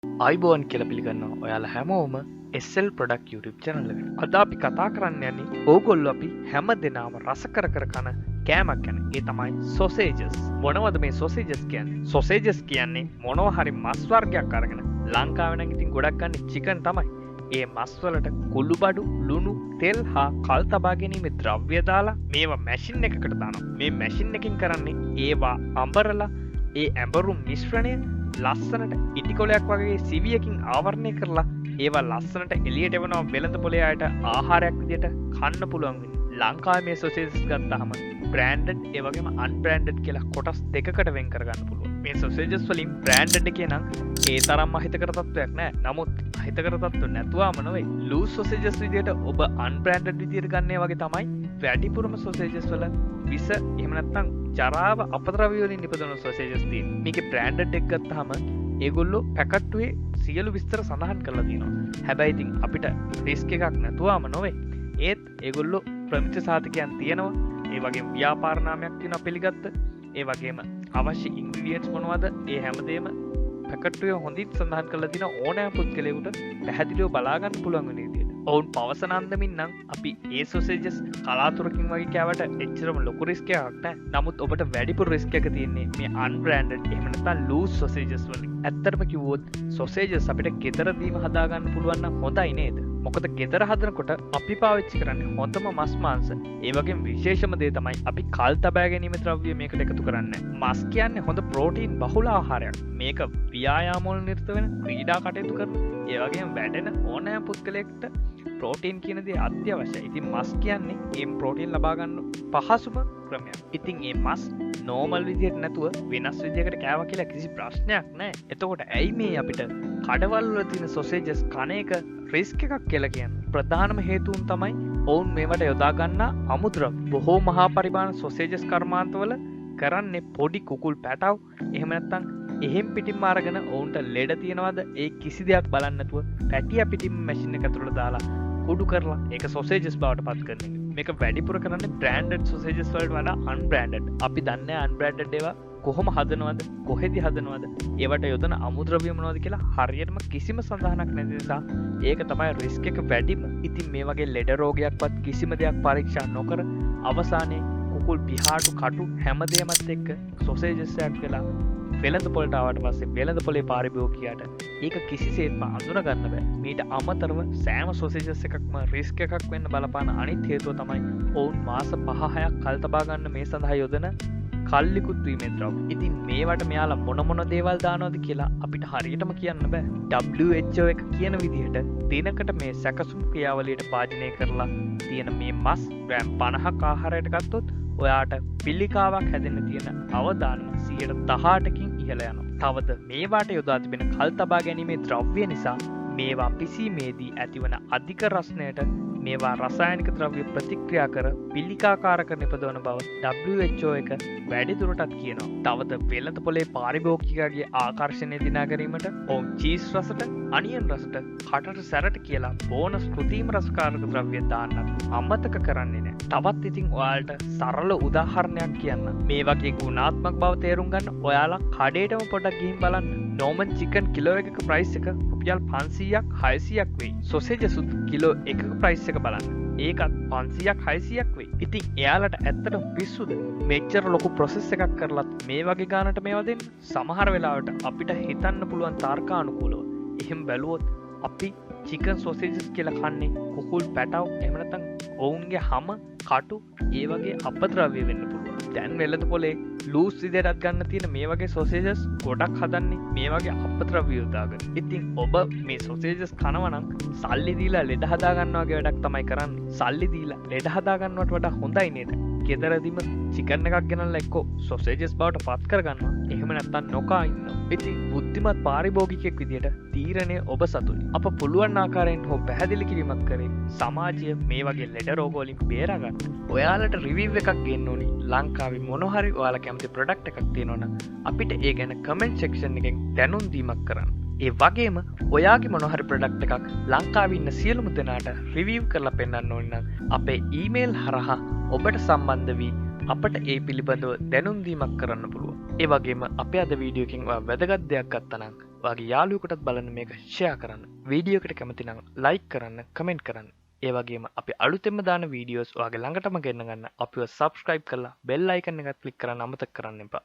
අයිබෝන් කියලා පිළිගන්නවා ඔයාලා හැමෝම SL ප්‍රොඩක්ට් YouTube channel එකට. අද අපි කතා කරන්න යන්නේ ඕගොල්ලෝ අපි හැම දෙනාම රස කර කන කෑමක් ගැන. ඒ තමයි sausages. මොනවද මේ sausages කියන්නේ? sausages කියන්නේ මොනවා හරි මස් වර්ගයක් අරගෙන ලංකාවේ නම් ඉතින් ගොඩක් ගන්න chicken තමයි. ඒ මස් වලට කුළුබඩු, ලුණු, තෙල් හා කල් තබා ගැනීමේ ද්‍රව්‍ය දාලා මේවා මැෂින් එකකට දානවා. මේ මැෂින් එකකින් කරන්නේ ඒවා අඹරලා ඒ ඇඹරුම් මිශ්‍රණය ලස්සනට ඉටිකොලයක් වගේ සිවියකින් ආවරණය කරලා ඒවා ලස්සනට එළියට එවනවා වෙළඳ පොලේ අයට ආහාරයක් විදියට කන්න පුළුවන් වෙන්නේ. ලංකාවේ මේ සොසේජස් ගත්තාම බ්‍රෑන්ඩඩ් ඒ වගේම අන්බ්‍රෑන්ඩඩ් කියලා කොටස් දෙකකට වෙන් කරගන්න පුළුවන්. මේ සොසේජස් වලින් බ්‍රෑන්ඩඩ් එකේ නම් ඒ තරම් අහිතකර තත්වයක් නැහැ. නමුත් අහිතකර තත්ත්ව නැතුවම නෙවෙයි ලූස් සොසේජස් විදියට ඔබ අන්බ්‍රෑන්ඩඩ් විදියට ගන්න වගේ තමයි වැඩිපුරම සොසේජස් වල විස එහෙම නැත්නම් ජරාව අපද්‍රව්‍ය වලින් නිපදවන සොසේජස් තියෙනවා. මේකේ බ්‍රෑන්ඩඩ් එක ගත්තාම ඒගොල්ලෝ පැකට්ටුවේ සියලු විස්තර සඳහන් කරලා තියෙනවා. හැබැයි ඉතින් අපිට රිස්ක් එකක් නැතුවම නෙවෙයි. ඒත් ඒගොල්ලෝ ප්‍රමිත සාධකයන් තියෙනවා. ඒ වගේම ව්‍යාපාර නාමයක් තියෙනවා පිළිගත්ත. ඒ වගේම අවශ්‍ය ඉන්ග්‍රීඩියන්ට්ස් මොනවද? ඒ හැමදේම පැකට්ටුවේ හොඳින් සඳහන් කරලා තියෙන ඕනෑම පුද්ගලයෙකුට පැහැදිලිව බලා ගන්න පුළුවන් වෙන විදිහට. ඔවුන් පවසන අන්දමින් නම් අපි ඒ සොසේජස් කලාතුරකින් වගේ කෑවට එච්චරම ලොකු රිස්ක් එකක් නැහැ. නමුත් ඔබට වැඩිපුර රිස්ක් එක තියෙන්නේ මේ අන්බ්‍රෑන්ඩඩ් එහෙම නැත්නම් ලූස් සොසේජස් වලින්. ඇත්තටම කිව්වොත් සොසේජස් අපිට ගෙදරදීම හදා ගන්න පුළුවන් නම් හොඳයි නේද? මොකද ගෙදර හදනකොට අපි පාවිච්චි කරන්නේ හොඳම මස් මාංශ. ඒ වගේම විශේෂම දේ තමයි අපි කල් තබා ගැනීම ද්‍රව්‍ය මේකට එකතු කරන්නේ. මස් කියන්නේ හොඳ ප්‍රෝටීන් බහුල ආහාරයක්. මේක ව්‍යායාම වල නිරත වෙන ක්‍රීඩා කටයුතු කරන ඒ වගේම වැඩෙන ඕනෑම පුද්ගලයෙක්ට ප්‍රෝටීන් කියන දේ අත්‍යවශ්‍යයි. ඉතින් මස් කියන්නේ මේ ප්‍රෝටීන් ලබා ගන්න පහසුම ක්‍රමයක්. ඉතින් මේ මස් නෝමල් විදියට නැතුව වෙනස් විදියකට කෑවා කියලා කිසි ප්‍රශ්නයක් නැහැ. එතකොට ඇයි මේ අපිට කඩවල් වල තියෙන සොසේජස් කන එක රිස්ක් එකක් කියලා කියන්නේ? ප්‍රධානම හේතුන් තමයි ඔවුන් මේවට යොදා ගන්නා අමුද්‍රව්‍ය. බොහෝ මහා පරිමාණ සොසේජස් කර්මාන්තවල කරන්නේ පොඩි කුකුල් පැටව් එහෙම නැත්නම් එහෙම් පිටින්ම අරගෙන ඔවුන්ට ලෙඩ තියනවාද ඒ කිසි දෙයක් බලන්නේ නැතුව පැටිය පිටින්ම මැෂින් එක ඇතුළට දාලා කුඩු කරලා ඒක සොසේජස් බවට පත් කරන එක. මේක වැඩිපුර කරන්නේ බ්‍රෑන්ඩඩ් සොසේජස් වලට වඩා අන්බ්‍රෑන්ඩඩ්. අපි දන්නේ අන්බ්‍රෑන්ඩඩ් ඒවා කොහොම හදනවද කොහෙදි හදනවද ඒවට යොදන අමුද්‍රව්‍ය මොනවද කියලා හරියටම කිසිම සඳහනක් නැති නිසා ඒක තමයි රිස්ක් එක වැඩිම. ඉතින් මේ වගේ ලෙඩ රෝගයක්වත් කිසිම දෙයක් පරීක්ෂා නොකර අවසානයේ කුකුල් පිහාටු කටු හැමදේමත් එක්ක සොසේජස් එකක් වෙලා වෙළඳ පොළට ආවට පස්සේ වෙළඳ පොලේ පාරිභෝගිකයාට ඒක කිසිසේත්ම අඳුන ගන්න බෑ. මීට අමතරව සෑම සොසේජස් එකක්ම රිස්ක් එකක් වෙන්න බලපාන අනිත් හේතුව තමයි ඔවුන් මාස 5-6ක් කල් තබා ගන්න මේ සඳහා යොදන කල්ලිකුත් වීමේ ද්‍රව්‍ය. ඉතින් මේවට මෙයාලා මොන දේවල් දානවද කියලා අපිට හරියටම කියන්න බෑ. WHO එක කියන විදිහට දිනකට මේ සැකසුම් ක්‍රියාවලියට භාජනය කරලා තියෙන මේ මස් ග්‍රෑම් 50ක් ආහාරයට ගත්තොත් ඔයාට පිළිකාවක් හැදෙන්න තියෙන අවදානම 18%කින් ඉහළ යනවා. තවද මේවාට යොදා තිබෙන කල් තබා ගැනීමේ ද්‍රව්‍ය නිසා මේවා පිසීමේදී ඇතිවන අධික රසණයට මේවා රසායනික ද්‍රව්‍ය ප්‍රතික්‍රියා කර පිළිකාකාරක නිපදවන බව WHO එක වැඩිදුරටත් කියනවා. තවද වෙළඳ පොලේ පාරිභෝගිකයාගේ ආකර්ෂණය දිනා ගැනීමට ඔවුන් චීස් රසට, අනියන් රසට, කටට සැරට කියලා බෝනස් කෘත්‍රිම රසකාරක ද්‍රව්‍ය දාන්නත් අමතක කරන්නේ නැහැ. තවත් ඉතින් ඔයාලට සරල උදාහරණයක් කියන්න. මේ වගේ ගුණාත්මක බව තේරුම් ගන්න ඔයාලා කඩේටම පොඩ්ඩක් ගිහින් බලන්න. නෝමන් චිකන් කිලෝ එකක ප්‍රයිස් එක රුපියල් 500ක් 600ක් වෙයි. සොසේජසුත් කිලෝ එකක ප්‍රයිස් එක බලන්න. ඒකත් 500ක් 600ක් වෙයි. ඉතින් එයාලට ඇත්තටම පිස්සුද? මෙච්චර ලොකු ප්‍රොසෙස් එකක් කරලත් මේ වගේ ගානට මේවා දෙන්න? සමහර වෙලාවට අපිට හිතන්න පුළුවන් තර්කානුකූලව එහෙම බැලුවොත් අපි චිකන් සොසේජස් කියලා කන්නේ කුකුල් පැටව් එහෙම නැත්නම් ඔවුන්ගේ හැම කටු ඒ වගේ අපද්‍රව්‍ය වෙන්න පුළුවන්. දැන් වෙළඳ පොලේ ලූස් විදියටත් ගන්න තියෙන මේ වගේ සොසේජස් ගොඩක් හදන්නේ මේ වගේ අපද්‍රව්‍ය යොදාගෙන. ඉතින් ඔබ මේ සොසේජස් කනවා නම් සල්ලි දීලා ලෙඩ හදා ගන්නවා වගේ වැඩක් තමයි කරන්නේ. සල්ලි දීලා ලෙඩ හදා ගන්නවට වඩා හොඳයි නේද? ගෙදරදීම චිකන් එකක් ගෙනල්ලා එක්කෝ සොසේජස් බවට පත් කරගන්නවා. එහෙම නැත්නම් නොකා ඉන්නවා. ඉතින් බුද්ධිමත් පාරිභෝගිකයෙක් විදියට තීරණය ඔබ සතුයි. අප පුළුවන් ආකාරයෙන් හෝ පැහැදිලි කිරීමක් කරේ සමාජය මේ වගේ ලෙඩ රෝග වලින් බේරගන්න. ඔයාලට රිවිව් එකක් ගන්න ඕනි. ලංකාවේ මොන හරි ඔයාලා කැමති ප්‍රොඩක්ට් එකක් තියෙනවා නම් අපිට ඒ ගැන කමෙන්ට් සෙක්ෂන් එකෙන් දැනුම් දීමක් කරන්න. ඒ වගේම ඔයාගේ මොන හරි ප්‍රොඩක්ට් එකක් ලංකාවේ ඉන්න සියලුම දෙනාට රිවිව් කරලා පෙන්නන්න ඕන නම් අපේ ඊමේල් හරහා ඔබට සම්බන්ධ වී අපට ඒ පිළිබඳව දැනුම් දීමක් කරන්න පුළුවන්. ඒ වගේම අපේ අද වීඩියෝ එකෙන් ඔයා වැදගත් දෙයක් ගත්තා නම් ඔයාගේ යාළුවෙකුටත් බලන්න මේක ෂෙයා කරන්න. වීඩියෝ එකට කැමති නම් ලයික් කරන්න, කමෙන්ට් කරන්න. ඒ වගේම අපි අලුතෙන්ම දාන වීඩියෝස් ඔයාගේ ළඟටම ගෙන්න ගන්න අපිව සබ්ස්ක්‍රයිබ් කරලා බෙල් අයිකන් එකත් ක්ලික් කරන්න අමතක කරන්න එපා.